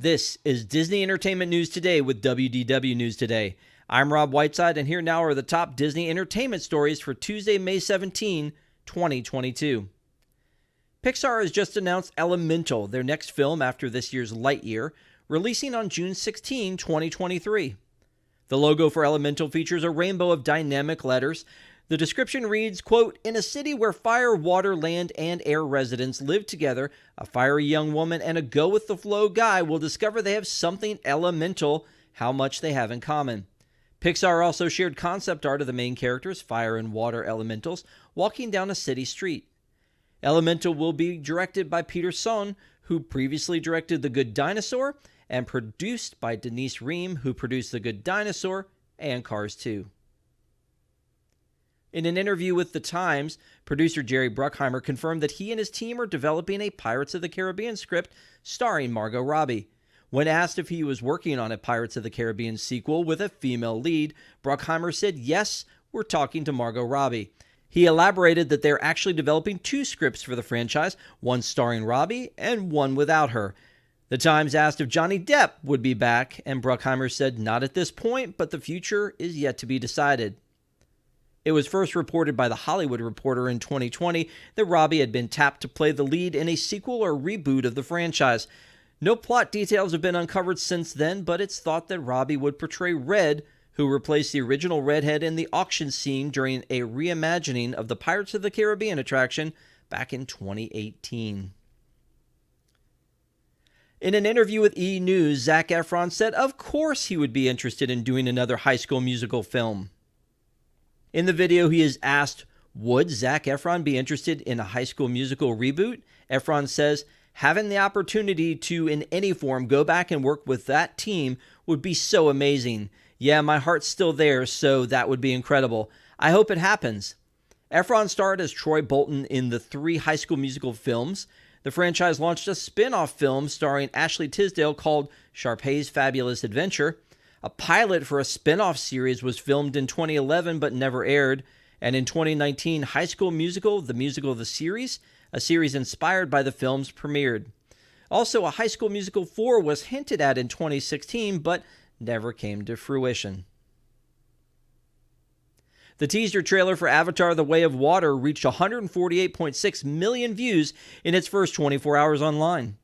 This is Disney Entertainment News Today with WDW News Today. I'm Rob Whiteside, and here now are the top Disney entertainment stories for Tuesday, May 17, 2022. Pixar has just announced Elemental, their next film after this year's Lightyear, releasing on June 16, 2023. The logo for Elemental features a rainbow of dynamic letters. The description reads, quote, "In a city where fire, water, land, and air residents live together, a fiery young woman and a go-with-the-flow guy will discover they have something elemental, how much they have in common." Pixar also shared concept art of the main characters, fire and water elementals, walking down a city street. Elemental will be directed by Peter Sohn, who previously directed The Good Dinosaur, and produced by Denise Ream, who produced The Good Dinosaur and Cars 2. In an interview with The Times, producer Jerry Bruckheimer confirmed that he and his team are developing a Pirates of the Caribbean script starring Margot Robbie. When asked if he was working on a Pirates of the Caribbean sequel with a female lead, Bruckheimer said, "Yes, we're talking to Margot Robbie." He elaborated that they're actually developing two scripts for the franchise, one starring Robbie and one without her. The Times asked if Johnny Depp would be back, and Bruckheimer said, "Not at this point, but the future is yet to be decided." It was first reported by The Hollywood Reporter in 2020 that Robbie had been tapped to play the lead in a sequel or reboot of the franchise. No plot details have been uncovered since then, but it's thought that Robbie would portray Red, who replaced the original redhead in the auction scene during a reimagining of the Pirates of the Caribbean attraction back in 2018. In an interview with E! News, Zac Efron said of course he would be interested in doing another High School Musical film. In the video, he is asked, would Zac Efron be interested in a High School Musical reboot? Efron says, having the opportunity to, in any form, go back and work with that team would be so amazing. Yeah, my heart's still there, so that would be incredible. I hope it happens. Efron starred as Troy Bolton in the 3 High School Musical films. The franchise launched a spin-off film starring Ashley Tisdale called Sharpay's Fabulous Adventure. A pilot for a spin-off series was filmed in 2011 but never aired, and in 2019, High School Musical, the musical of the series, a series inspired by the films, premiered. Also, a High School Musical 4 was hinted at in 2016 but never came to fruition. The teaser trailer for Avatar: The Way of Water reached 148.6 million views in its first 24 hours online.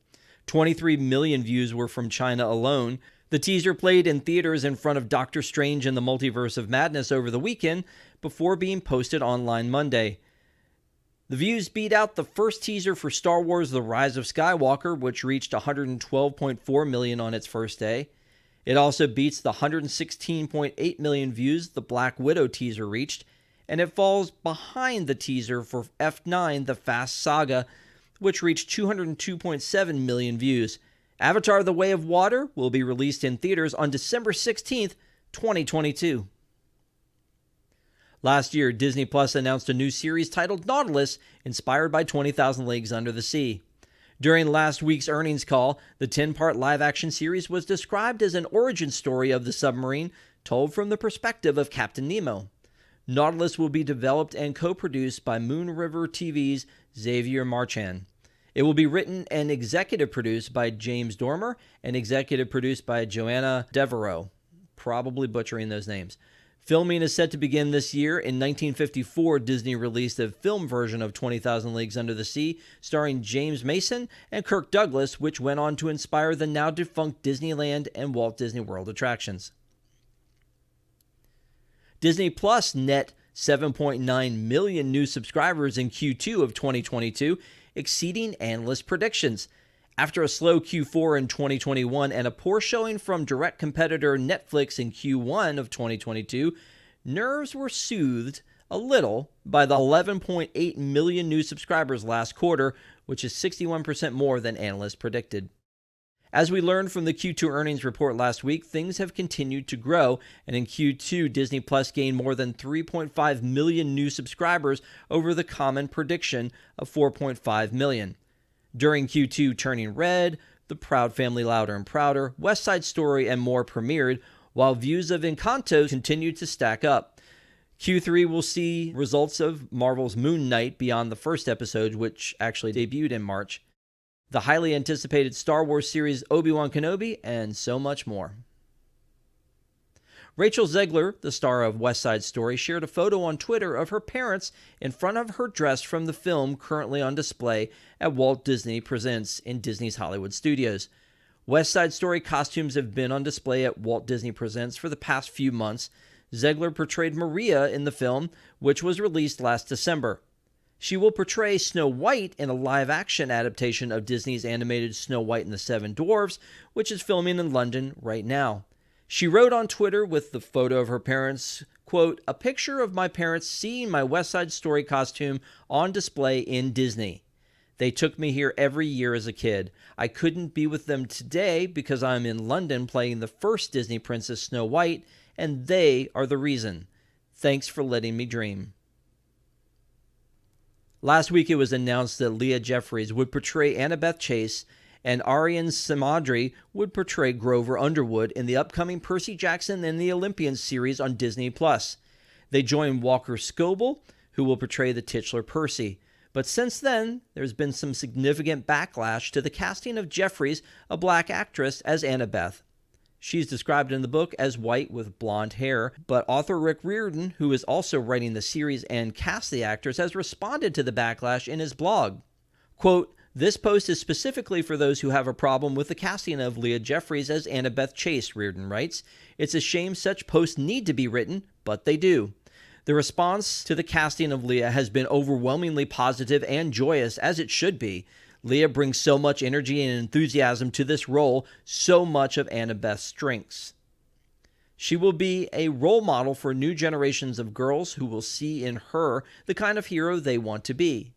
23 million views were from China alone. The teaser played in theaters in front of Doctor Strange in the Multiverse of Madness over the weekend before being posted online Monday. The views beat out the first teaser for Star Wars: The Rise of Skywalker, which reached 112.4 million on its first day. It also beats the 116.8 million views the Black Widow teaser reached, and it falls behind the teaser for F9: The Fast Saga, which reached 202.7 million views. Avatar: The Way of Water will be released in theaters on December 16th, 2022. Last year, Disney Plus announced a new series titled Nautilus, inspired by 20,000 Leagues Under the Sea. During last week's earnings call, the 10-part live-action series was described as an origin story of the submarine, told from the perspective of Captain Nemo. Nautilus will be developed and co-produced by Moon River TV's Xavier Marchand. It will be written and executive produced by James Dormer and executive produced by Joanna Devereaux. Probably butchering those names. Filming is set to begin this year. In 1954, Disney released a film version of 20,000 Leagues Under the Sea, starring James Mason and Kirk Douglas, which went on to inspire the now-defunct Disneyland and Walt Disney World attractions. Disney Plus net 7.9 million new subscribers in Q2 of 2022, exceeding analyst predictions. After a slow Q4 in 2021 and a poor showing from direct competitor Netflix in Q1 of 2022, nerves were soothed a little by the 11.8 million new subscribers last quarter, which is 61% more than analysts predicted. As we learned from the Q2 earnings report last week, things have continued to grow, and in Q2, Disney Plus gained more than 3.5 million new subscribers over the common prediction of 4.5 million. During Q2, Turning Red, The Proud Family Louder and Prouder, West Side Story, and more premiered, while views of Encanto continued to stack up. Q3 will see results of Marvel's Moon Knight beyond the first episode, which actually debuted in March. the highly anticipated Star Wars series Obi-Wan Kenobi, and so much more. Rachel Zegler, the star of West Side Story, shared a photo on Twitter of her parents in front of her dress from the film currently on display at Walt Disney Presents in Disney's Hollywood Studios. West Side Story costumes have been on display at Walt Disney Presents for the past few months. Zegler portrayed Maria in the film, which was released last December. She will portray Snow White in a live-action adaptation of Disney's animated Snow White and the Seven Dwarfs, which is filming in London right now. She wrote on Twitter with the photo of her parents, quote, "A picture of my parents seeing my West Side Story costume on display in Disney. They took me here every year as a kid. I couldn't be with them today because I'm in London playing the first Disney princess Snow White, and they are the reason. Thanks for letting me dream." Last week it was announced that Leah Jeffries would portray Annabeth Chase and Aryan Simadri would portray Grover Underwood in the upcoming Percy Jackson and the Olympians series on Disney+. They join Walker Scobell, who will portray the titular Percy. But since then, there's been some significant backlash to the casting of Jeffries, a black actress, as Annabeth. She's described in the book as white with blonde hair, but author Rick Riordan, who is also writing the series and cast the actress, has responded to the backlash in his blog. Quote, "This post is specifically for those who have a problem with the casting of Leah Jeffries as Annabeth Chase," Riordan writes. "It's a shame such posts need to be written, but they do. The response to the casting of Leah has been overwhelmingly positive and joyous, as it should be. Leah brings so much energy and enthusiasm to this role, so much of Annabeth's strengths. She will be a role model for new generations of girls who will see in her the kind of hero they want to be.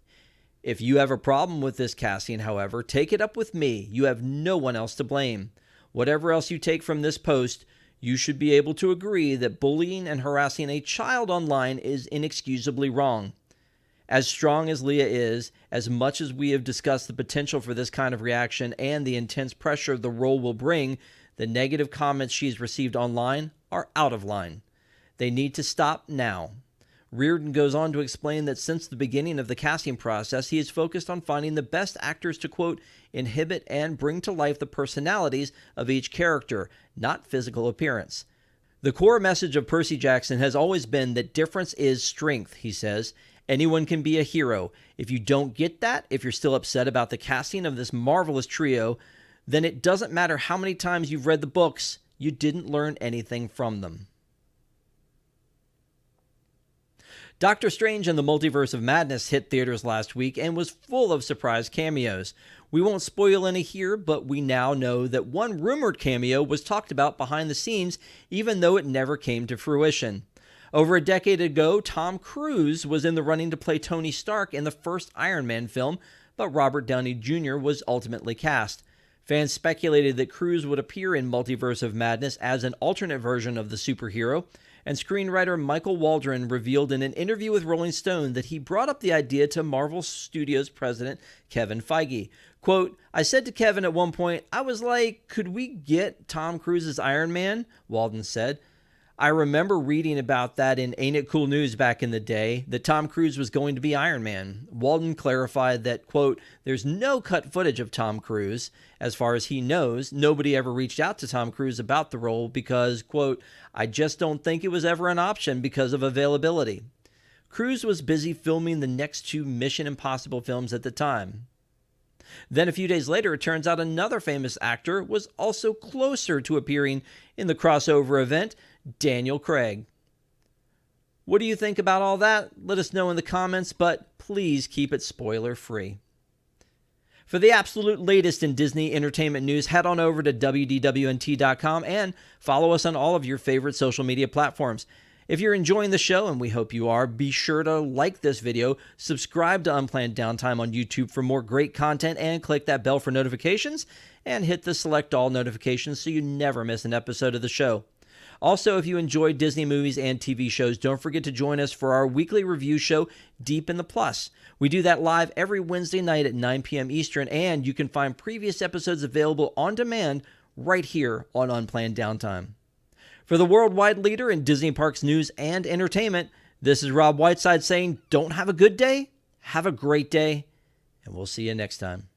If you have a problem with this casting, however, take it up with me. You have no one else to blame. Whatever else you take from this post, you should be able to agree that bullying and harassing a child online is inexcusably wrong. As strong as Leah is, as much as we have discussed the potential for this kind of reaction and the intense pressure the role will bring, the negative comments she's received online are out of line. They need to stop now." Riordan goes on to explain that since the beginning of the casting process, he is focused on finding the best actors to, quote, "inhibit and bring to life the personalities of each character, not physical appearance. The core message of Percy Jackson has always been that difference is strength," he says. "Anyone can be a hero. If you don't get that, if you're still upset about the casting of this marvelous trio, then it doesn't matter how many times you've read the books, you didn't learn anything from them." Doctor Strange and the Multiverse of Madness hit theaters last week and was full of surprise cameos. We won't spoil any here, but we now know that one rumored cameo was talked about behind the scenes, even though it never came to fruition. Over a decade ago, Tom Cruise was in the running to play Tony Stark in the first Iron Man film, but Robert Downey Jr. was ultimately cast. Fans speculated that Cruise would appear in Multiverse of Madness as an alternate version of the superhero, and screenwriter Michael Waldron revealed in an interview with Rolling Stone that he brought up the idea to Marvel Studios president Kevin Feige. Quote, "I said to Kevin at one point, I was like, could we get Tom Cruise as Iron Man?" Walden said. "I remember reading about that in Ain't It Cool News back in the day, that Tom Cruise was going to be Iron Man." Walden clarified that, quote, "There's no cut footage of Tom Cruise. As far as he knows, nobody ever reached out to Tom Cruise about the role because, quote, I just don't think it was ever an option because of availability." Cruise was busy filming the next two Mission Impossible films at the time. Then a few days later, it turns out another famous actor was also closer to appearing in the crossover event, Daniel Craig. What do you think about all that? Let us know in the comments, but please keep it spoiler-free. For the absolute latest in Disney entertainment news, head on over to WDWNT.com and follow us on all of your favorite social media platforms. If you're enjoying the show, and we hope you are, be sure to like this video, subscribe to Unplanned Downtime on YouTube for more great content, and click that bell for notifications, and hit the select all notifications so you never miss an episode of the show. Also, if you enjoy Disney movies and TV shows, don't forget to join us for our weekly review show, Deep in the Plus. We do that live every Wednesday night at 9 p.m. Eastern, and you can find previous episodes available on demand right here on Unplanned Downtime. For the worldwide leader in Disney Parks news and entertainment, this is Rob Whiteside saying, don't have a good day, have a great day, and we'll see you next time.